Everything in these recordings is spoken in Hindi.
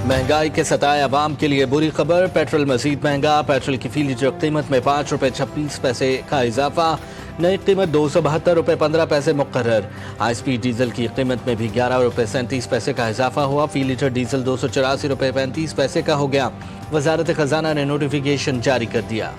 महंगाई के सताए अवाम के लिए बुरी खबर। पेट्रोल मजीद महंगा। पेट्रोल की फी लीटर कीमत में ₹5.26 का इजाफा। नई कीमत ₹272.15 मुकर्रर। हाई स्पीड डीजल की कीमत में भी ₹11.37 का इजाफा हुआ। फी लीटर डीजल ₹284.35 का हो गया। वजारत खजाना ने नोटिफिकेशन जारी कर दिया।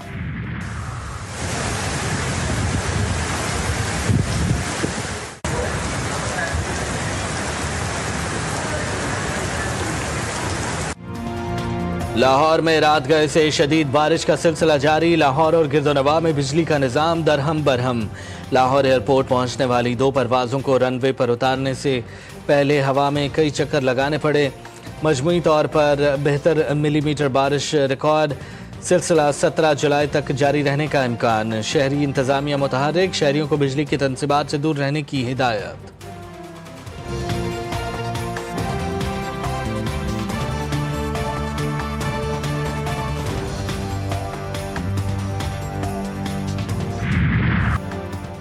लाहौर में रात गए से शदीद बारिश का सिलसिला जारी। लाहौर और गिरदोनवा में बिजली का निज़ाम दरहम बरहम। लाहौर एयरपोर्ट पहुंचने वाली 2 परवाज़ों को रनवे पर उतारने से पहले हवा में कई चक्कर लगाने पड़े। मजमूई तौर पर 72 मिलीमीटर बारिश रिकॉर्ड। सिलसिला 17 जुलाई तक जारी रहने का इम्कान। शहरी इंतज़ामिया मुतहर्रिक। शहरियों को बिजली की तनसीबात से दूर रहने की हिदायत।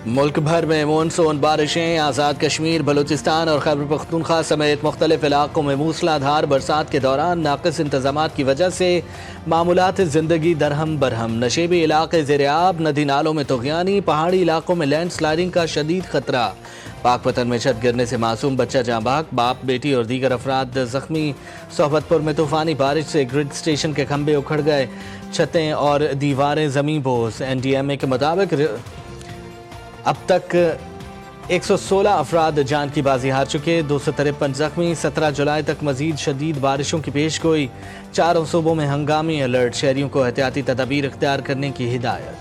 मुल्क भर में मानसून बारिशें। आज़ाद कश्मीर, बलूचिस्तान और खैबर पख्तूनख्वा समेत मुख्तलिफ इलाकों में मूसलाधार बरसात के दौरान नाक़िस इंतज़ामात की वजह से मामूलात ज़िंदगी दरहम बरहम। नशेबी इलाके ज़ेर-ए-आब, नदी नालों में तुग़यानी। पहाड़ी इलाकों में लैंड स्लाइडिंग का शदीद खतरा। पाकपतन में छत गिरने से मासूम बच्चा जाँ बहक। बाप, बेटी और दीगर अफराद जख्मी। सोहबतपुर में तूफ़ानी बारिश से ग्रिड स्टेशन के खंभे उखड़ गए। छतें और दीवारें ज़मीं बोस। NDMA के मुताबिक अब तक 116 अफराद जान की बाजी हार चुके। 253 जख्मी। 17 जुलाई तक मजीद शदीद बारिशों की पेश गोई। 4 सूबों में हंगामी अलर्ट। शहरियों को एहतियाती तदाबीर इख्तियार करने की हिदायत।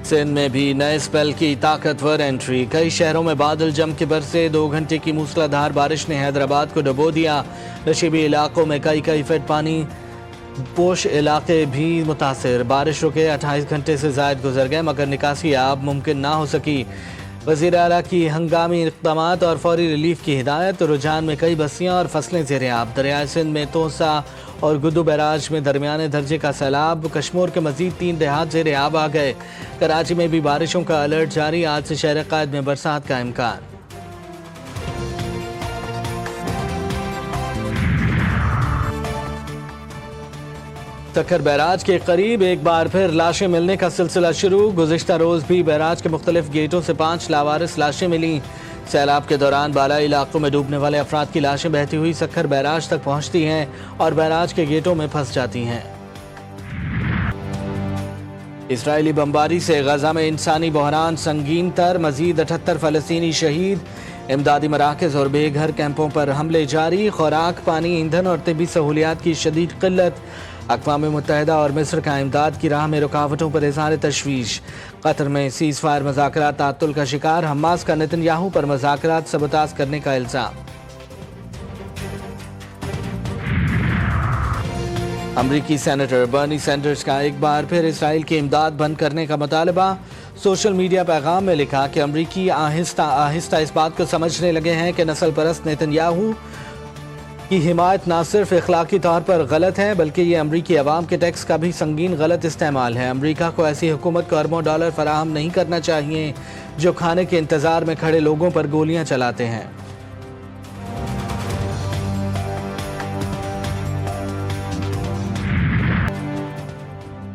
सिंध में भी नए स्पेल की ताकतवर एंट्री। कई शहरों में बादल जम के बरसे। 2 घंटे की मूसलाधार बारिश ने हैदराबाद को डुबो दिया। नशीबी इलाकों में कई फीट पानी। पोश इलाके भी मुतासिर। बारिश रुके 28 घंटे से ज़ायद गुजर गए मगर निकासी अब मुमकिन ना हो सकी। वज़ीर आला की हंगामी इक़दामात और फौरी रिलीफ की हिदायत। रुझान में कई बस्तियाँ और फसलें ज़ेर-ए-आब। दरियाए सिंध में तोसा और गुद्दू बैराज में दरमियाने दर्जे का सैलाब। कश्मीर के मजीद 3 देहात ज़ेर-ए-आब आ गए। कराची में भी बारिशों का अलर्ट जारी। आज से शहर क़ायद में बरसात का इम्कान। सक्खर बैराज के करीब एक बार फिर लाशें मिलने का सिलसिला शुरू। गुज़िश्ता रोज़ भी बैराज के मुख्तलिफ गेटों से 5 लावारिस लाशें मिली। सैलाब के दौरान बालाई इलाकों में डूबने वाले अफराद की लाशें बहती हुई सक्खर बैराज तक पहुँचती हैं और बैराज के गेटों में फंस जाती हैं। इसराइली बमबारी से गजा में इंसानी बहरान संगीन तर। मजीद 78 फ़लस्तीनी शहीद। इमदादी मराकज़ और बेघर कैंपों पर हमले जारी। खुराक, पानी, ईंधन और तिब्बी सहूलियात की शदीद किल्लत। अक़वाम मुत्तहिदा और मिस्र का इमदाद की राह में रुकावटों पर इज़हार तशवीश। कतर में सीज़ फायर मज़ाकरात ताअत्तुल का शिकार। हमास का नेतन्याहू पर मज़ाकरात सबताज करने का इल्ज़ाम। अमरीकी सेनेटर बर्नी सैंडर्स का एक बार फिर इसराइल की इमदाद बंद करने का मुतालबा। सोशल मीडिया पैगाम में लिखा कि अमरीकी आहिस्ता आहिस्ता इस बात को समझने लगे हैं कि नस्ल परस्त नेतन्याहू की हिमायत न सिर्फ इखलाकी तौर पर गलत है बल्कि ये अमरीकी अवाम के टैक्स का भी संगीन गलत इस्तेमाल है। अमरीका को ऐसी हुकूमत को अरबों डॉलर फराहम नहीं करना चाहिए जो खाने के इंतज़ार में खड़े लोगों पर गोलियां चलाते हैं।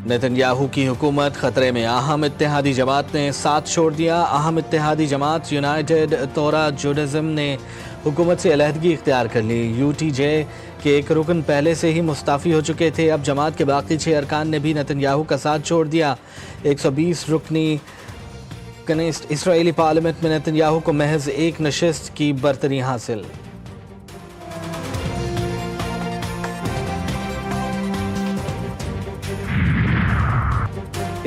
नेतन्याहू की हुकूमत खतरे में। अहम इत्तेहादी जमात ने साथ छोड़ दिया। अहम इत्तेहादी जमात यूनाइटेड तोरा जुडाइज़म ने हुकूमत से अलहदगी इख्तियार कर ली। UTJ के एक रुकन पहले से ही मुस्ताफ़ी हो चुके थे। अब जमात के बाकी 6 अरकान ने भी नेतन्याहू का साथ छोड़ दिया। 120 रुकनी कनेस्ट इसराइली पार्लियामेंट में नेतन्याहू को महज एक नशिस्त की बरतरी हासिल।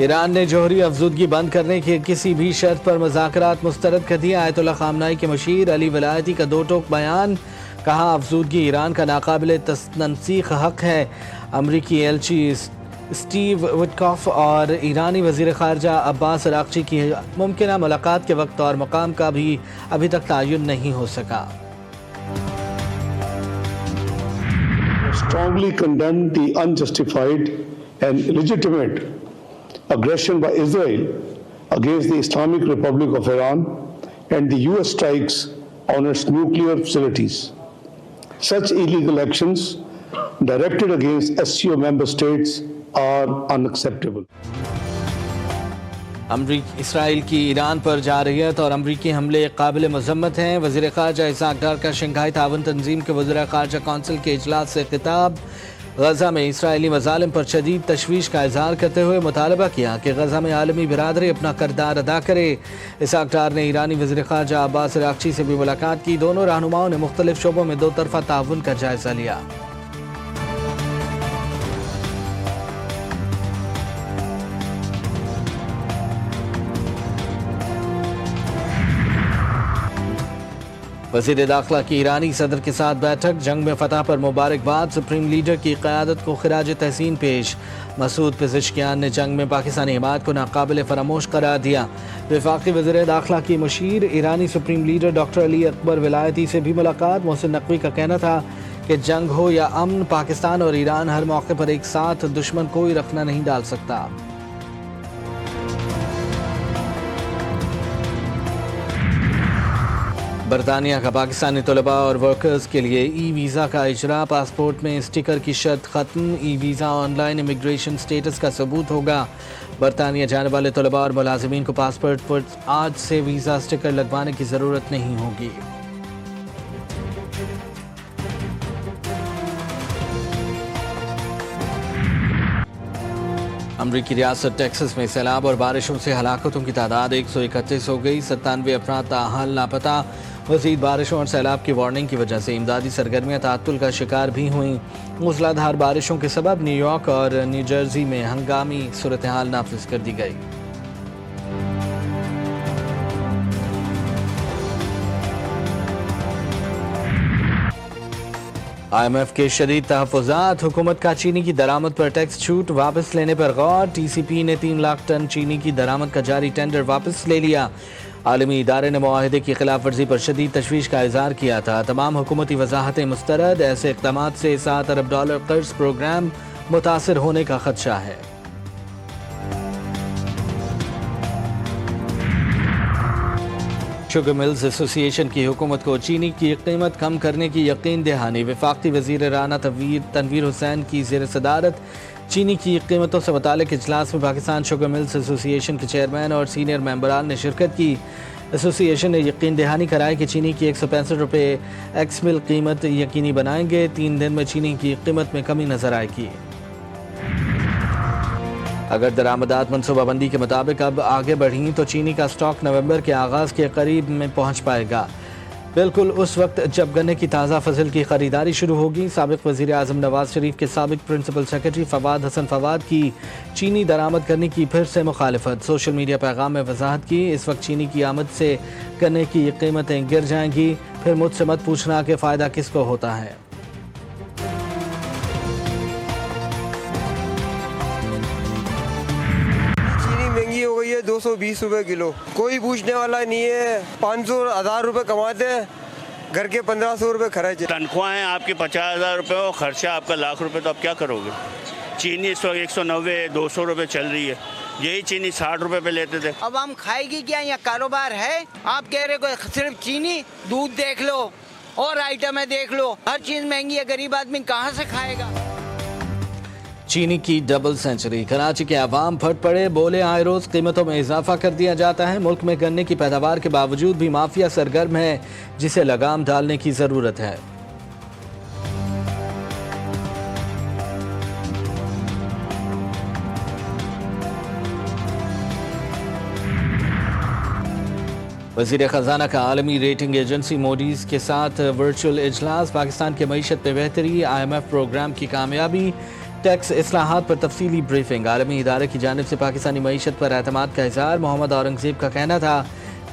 ईरान ने जोहरी अफजूदगी बंद करने की किसी भी शर्त पर मुज़ाकरात मुस्तरद कर दिया। आयतुल्लाह ख़ामनाई के मुशीर अली वलायती का 2 टोक बयान। कहा अफजूदगी ईरान का नाकाबिल तनसीख हक है। अमरीकी एलची स्टीव विटकॉफ और ईरानी वज़ीर ख़ारजा अब्बास अराग़ची की मुमकिना मुलाकात के वक्त और मकाम का भी अभी तक तयन नहीं हो सका। Strongly condemn the unjustified and illegitimate aggression by Israel against the Islamic Republic of Iran and the US strikes on its nuclear facilities. Such illegal actions directed against SCO member states are unacceptable. Israel की ईरान पर जारहियत और अमरीकी हमले काबिल मज़म्मत हैं। वज़ीर ख़ारजा इसाक डार का शंघाई ताउन तंजीम के वज़ीर ख़ारजा कौंसिल के इजलास से खिताब। गज़ा में इसराइली मज़ालिम पर शदीद तशवीश का इज़हार करते हुए मुतालबा किया कि गज़ा में आलमी बिरादरी अपना किरदार अदा करे। इसाक डार ने ईरानी वज़ीर ख़ारजा अब्बास अराग़ची से भी मुलाकात की। दोनों रहनुमाओं ने मुख्तलिफ शोबों में दो तरफ़ा ताउन का जायज़ा लिया। वज़ीर दाखिला की ईरानी सदर के साथ बैठक। जंग में फतह पर मुबारकबाद। सुप्रीम लीडर की क़यादत को खिराज तहसीन पेश। मसूद पेज़ेश्कियान ने जंग में पाकिस्तानी हिमायत को नाकाबिल फरामोश करार दिया। वफाकी वज़ीर दाखिला की मुशीर ईरानी supreme leader doctor Ali Akbar Velayati से भी मुलाकात। मोहसिन नकवी का कहना था कि जंग हो या अमन, पाकिस्तान और ईरान हर मौके पर एक साथ दुश्मन कोई रखना नहीं डाल सकता। बरतानिया का पाकिस्तानी तलबा और वर्कर्स के लिए ई वीज़ा का इजरा। पासपोर्ट में स्टिकर की शर्त ख़त्म। E visa online immigration status का सबूत होगा। बरतानिया जाने वाले तलबा और मुलाजिमीन को पासपोर्ट पर आज से वीज़ा स्टिकर लगवाने की ज़रूरत नहीं होगी। अमरीकी रियासत टेक्सास में सैलाब और बारिशों से हलाकतों की तादाद 131 हो गई। 97 अफराद ताहाल लापता। मज़ीद बारिशों और सैलाब की वार्निंग की वजह से इमदादी सरगर्मियाँ ताअत्तुल का शिकार भी हुईं। मूसलाधार बारिशों के सबब न्यूयॉर्क और न्यू जर्सी में हंगामी सूरत हाल नाफिज कर दी गई। IMF के शदीद तहफ़्फ़ुज़ात। हुकूमत का चीनी की दरामद पर टैक्स छूट वापस लेने पर गौर। TCP ने 3 लाख टन चीनी की दरामद का जारी टेंडर वापस ले लिया। आलमी इदारे ने मुआहदे की खिलाफ वर्जी पर शदीद तशवीश का इज़हार किया था। तमाम हुकूमती वजाहतें मुस्तरद। ऐसे इक़दाम से $7 अरब कर्ज प्रोग्राम मुतासर होने का खदशा है। शुगर मिल्स एसोसिएशन की हुकूमत को चीनी की कीमत कम करने की यकीन दहानी। वफाकी वज़ीर राना तनवीर हुसैन की ज़ेर सदारत चीनी की कीमतों से मुतालिक इजलास में पाकिस्तान शुगर मिल्स एसोसिएशन के चेयरमैन और सीनियर मेंबरान ने शिरकत की। एसोसिएशन ने यकीन दहानी कराई कि चीनी की 165 रुपये एक्स मिल कीमत यकीनी बनाएंगे। 3 दिन में चीनी की कीमत में कमी नजर आएगी। अगर दरामदात मनसूबाबंदी के मुताबिक अब आगे बढ़ी तो चीनी का स्टॉक नवंबर के आगाज़ के करीब में पहुंच पाएगा, बिल्कुल उस वक्त जब गन्ने की ताज़ा फसल की खरीदारी शुरू होगी। साबिक वज़ीर आज़म नवाज शरीफ के साबिक प्रिंसिपल सेक्रेटरी फवाद हसन फवाद की चीनी दरामद करने की फिर से मुखालिफत। सोशल मीडिया पैगाम में वजाहत की, इस वक्त चीनी की आमद से गन्ने की कीमतें गिर जाएंगी। फिर मुझसे मत पूछना कि फ़ायदा किसको होता है। हो गई है 220 रुपए किलो। कोई पूछने वाला नहीं है। 500-1000 रुपए कमाते हैं, घर के 1500 रुपए खर्च। तनख्वाहें आपकी 50,000 रुपए और खर्चा आपका लाख रुपए, तो आप क्या करोगे। चीनी इस वक्त 190-200 रुपए चल रही है। यही चीनी 60 रुपए पे लेते थे। अब हम खाएगी क्या, या कारोबार है। आप कह रहे हो सिर्फ चीनी, दूध देख लो और आइटमें देख लो, हर चीज महंगी है। गरीब आदमी कहाँ से खाएगा। चीनी की डबल सेंचुरी। कराची के अवाम फट पड़े, बोले आए रोज कीमतों में इजाफा कर दिया जाता है। मुल्क में गन्ने की पैदावार के बावजूद भी माफिया सरगर्म है, जिसे लगाम डालने की जरूरत है। वज़ीर ख़जाना का आलमी रेटिंग एजेंसी मोडीज़ के साथ वर्चुअल इजलास। पाकिस्तान की मईशत में बेहतरी, IMF प्रोग्राम की कामयाबी, टैक्स इस्लाहात पर तफसीली ब्रीफिंग। आलमी इदारे की जानिब से पाकिस्तानी मईशत पर एतमाद का इज़हार। मोहम्मद औरंगज़ेब का कहना था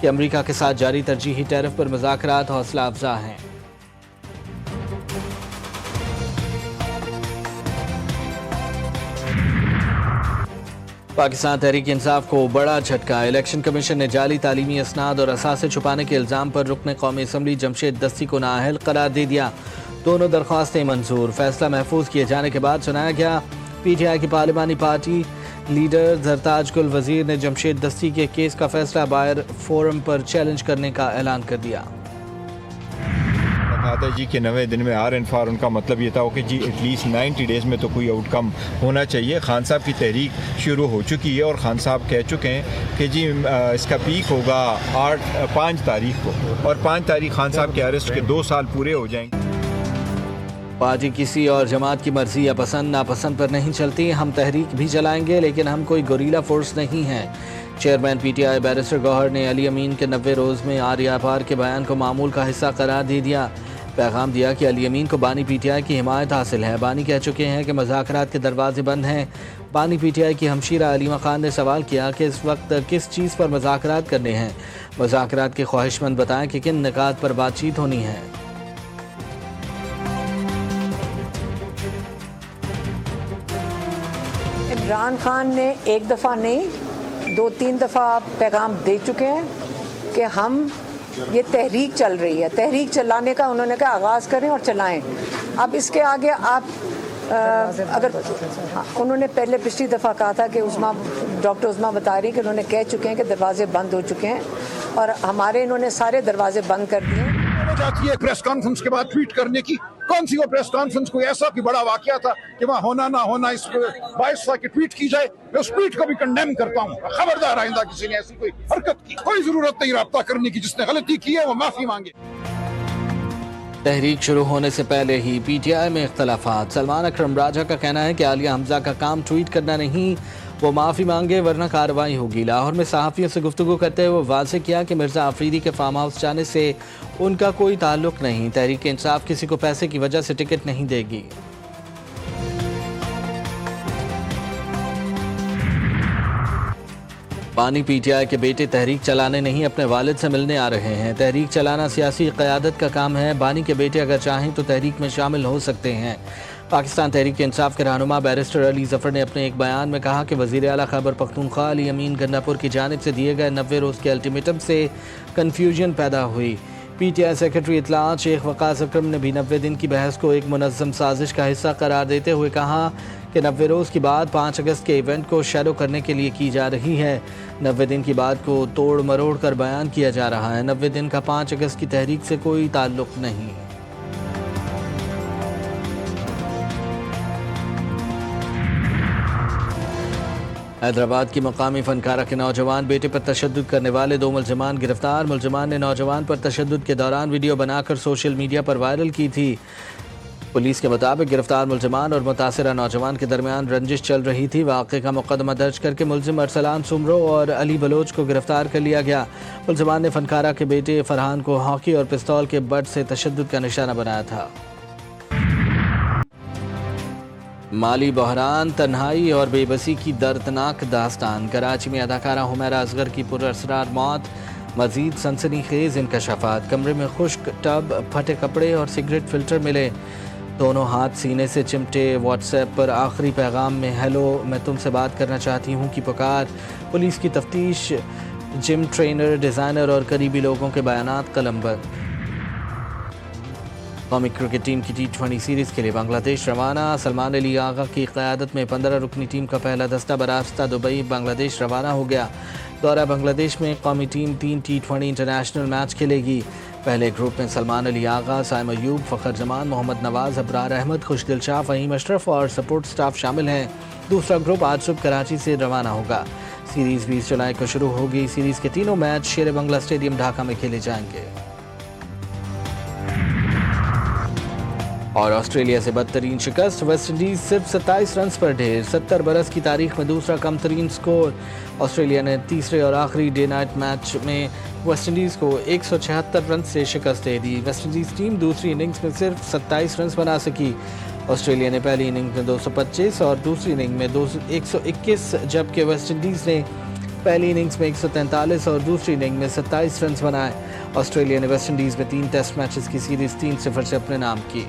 कि अमरीका के साथ जारी तरजीही टैरिफ पर मुज़ाकरात हौसला अफजा हैं। पाकिस्तान तहरीक इंसाफ को बड़ा झटका। इलेक्शन कमीशन ने जाली तालीमी असनाद और असासे छुपाने के इल्ज़ाम पर रुकन कौमी असम्बली जमशेद दस्ती को नाअहल करार दे दिया। दोनों दरख्वास्तें मंजूर। फैसला महफूज किए जाने के बाद सुनाया गया। PTI की पार्लिमानी पार्टी लीडर जरताज गुल वजीर ने जमशेद दस्ती के केस का फैसला बायर फोरम पर चैलेंज करने का ऐलान कर दिया। कहा था जी कि 90 दिन में आर एंड फार, उनका मतलब ये था कि जी एटलीस्ट 90 डेज़ में तो कोई आउटकम होना चाहिए। खान साहब की तहरीक शुरू हो चुकी है और खान साहब कह चुके हैं कि जी इसका पीक होगा 5 तारीख को, और 5 तारीख खान साहब के अरेस्ट के 2 साल पूरे हो जाएंगे। पार्टी किसी और जमात की मर्जी या पसंद नापसंद पर नहीं चलती। हम तहरीक भी चलाएंगे, लेकिन हम कोई गोरीला फोर्स नहीं हैं। चेयरमैन पीटीआई बैरिस्टर गौहर ने अली अमीन के 90 रोज़ में आर्या पार के बयान को मामूल का हिस्सा करार दे दिया। पैगाम दिया कि अली अमीन को बानी पीटीआई की हिमायत हासिल है। बानी कह चुके हैं कि मुज़ाकरात के दरवाजे बंद हैं। बानी पीटीआई की हमशीरा अलीमा खान ने सवाल किया कि इस वक्त किस चीज़ पर मुज़ाकरात करने हैं। मुज़ाकरात के ख्वाहिशमंद बताएं कि किन निकात पर बातचीत होनी है। इमरान खान ने एक दफ़ा नहीं 2-3 दफ़ा पैगाम दे चुके हैं कि हम ये तहरीक चल रही है, तहरीक चलाने का उन्होंने कहा आगाज़ करें और चलाएं। अब इसके आगे आप अगर उन्होंने पहले पिछली दफ़ा कहा था कि डॉक्टर उस्मा बता रही कि उन्होंने कह चुके हैं कि दरवाजे बंद हो चुके हैं और हमारे इन्होंने सारे दरवाजे बंद कर दिए। जाती है प्रेस कॉन्फ्रेंस के बाद ट्वीट करने की, कौन सी वो प्रेस कॉन्फ्रेंस कोई ऐसा कि बड़ा वाकया था कि वहाँ होना ना होना इस बायस था कि ट्वीट की जाए। मैं उस ट्वीट को भी कंडेम करता हूँ। खबरदार आइंदा किसी ने ऐसी कोई हरकत की, कोई जरूरत नहीं राब्ता करने की। जिसने गलती की है वो माफी मांगे। तहरीक शुरू होने से पहले ही पीटीआई में इख्तलाफात। सलमान अकरम राजा का कहना है कि आलिया हमजा का काम ट्वीट करना नहीं, वो माफ़ी मांगे वरना कार्रवाई होगी। लाहौर में सहाफ़ियों से गुफ्तगू करते हुए वाज़ेह किया कि मिर्ज़ा आफरीदी के फार्म हाउस जाने से उनका कोई ताल्लुक़ नहीं। तहरीक इंसाफ किसी को पैसे की वजह से टिकट नहीं देगी। बानी पीटीआई के बेटे तहरीक चलाने नहीं अपने वालिद से मिलने आ रहे हैं। तहरीक चलाना सियासी क़यादत का काम है। बानी के बेटे अगर चाहें तो तहरीक में शामिल हो सकते हैं। पाकिस्तान तहरीक इंसाफ के रहनुमा बैरिस्टर अली जफ़र ने अपने एक बयान में कहा कि वज़ीर आला खैबर पख्तूनख्वा अली अमीन गन्नापुर की जानिब से दिए गए 90 रोज़ के अल्टीमेटम से कन्फ्यूजन पैदा हुई। पीटीआई सेक्रेटरी इत्तलात शेख वक़ास अकरम ने भी 90 दिन की बहस को एक मुनज़्ज़म साजिश का हिस्सा करार देते हुए कहा कि 90 रोज़ की बात 5 अगस्त के इवेंट को शैडो करने के लिए की जा रही है। 90 दिन की बात को तोड़ मरोड़ कर बयान किया जा रहा है। 90 दिन का 5 अगस्त की तहरीक से कोई ताल्लुक़ नहीं। हैदराबाद की मकामी फनकारा के नौजवान बेटे पर तशद्दुद करने वाले 2 मुलजमान गिरफ्तार। मुलजमान ने नौजवान पर तशद्दुद के दौरान वीडियो बनाकर सोशल मीडिया पर वायरल की थी। पुलिस के मुताबिक गिरफ्तार मुलजमान और मुतासिरा नौजवान के दरमियान रंजिश चल रही थी। वाक़े का मुकदमा दर्ज करके मुलजिम अरसलान सुमरो और अली बलोच को गिरफ्तार कर लिया गया। मुलजमान ने फनकारा के बेटे फरहान को हॉकी और पिस्तौल के बट से तशद्दुद का निशाना बनाया था। माली बहरान, तन्हाई और बेबसी की दर्दनाक दास्तान। कराची में अदाकारा हुमैरा असगर की पुरअसरार मौत। मजीद सनसनीखेज इंकशाफात। कमरे में खुश्क टब, फटे कपड़े और सिगरेट फिल्टर मिले। दोनों हाथ सीने से चिमटे। व्हाट्सएप पर आखिरी पैगाम में हेलो मैं तुमसे बात करना चाहती हूँ की पुकार। पुलिस की तफ्तीश। जिम ट्रेनर, डिज़ाइनर और करीबी लोगों के बयानात कलमबंद। कौमी क्रिकेट टीम की T20 सीरीज़ के लिए बांग्लादेश रवाना। सलमान अली आगा की क़यादत में 15 रुकनी टीम का पहला दस्ता बरास्ता दुबई बांग्लादेश रवाना हो गया। दौरा बांग्लादेश में कौमी टीम 3 T20 इंटरनेशनल मैच खेलेगी। पहले ग्रुप में सलमान अली आगा, साइम अयूब, फ़खर जमान, मोहम्मद नवाज़, अबरार अहमद, खुशदिल शाह, फ़हीम अशरफ और सपोर्ट स्टाफ शामिल हैं। दूसरा ग्रुप आज सुबह कराची से रवाना होगा। सीरीज़ 20 जुलाई को शुरू होगी। सीरीज़ के तीनों मैच शेर बंगला स्टेडियम ढाका में खेले जाएंगे। और ऑस्ट्रेलिया से बदतरीन शिकस्त। वेस्टइंडीज़ सिर्फ 27 रन पर ढेर। 70 बरस की तारीख में दूसरा कम तरीन स्कोर। ऑस्ट्रेलिया ने तीसरे और आखिरी डे नाइट मैच में वेस्टइंडीज़ को 176 रन से शिकस्त दे दी। वेस्टइंडीज़ टीम दूसरी इनिंग्स में सिर्फ 27 रन बना सकी। ऑस्ट्रेलिया ने पहली इनिंग्स में 225 और दूसरी इनिंग में 121, जबकि वेस्टइंडीज़ ने पहली इनिंग्स में 143 और दूसरी इनिंग में 27 रन बनाए। ऑस्ट्रेलिया ने वेस्टइंडीज़ में 3 टेस्ट मैचेस की सीरीज़ 3-0 से अपने नाम की।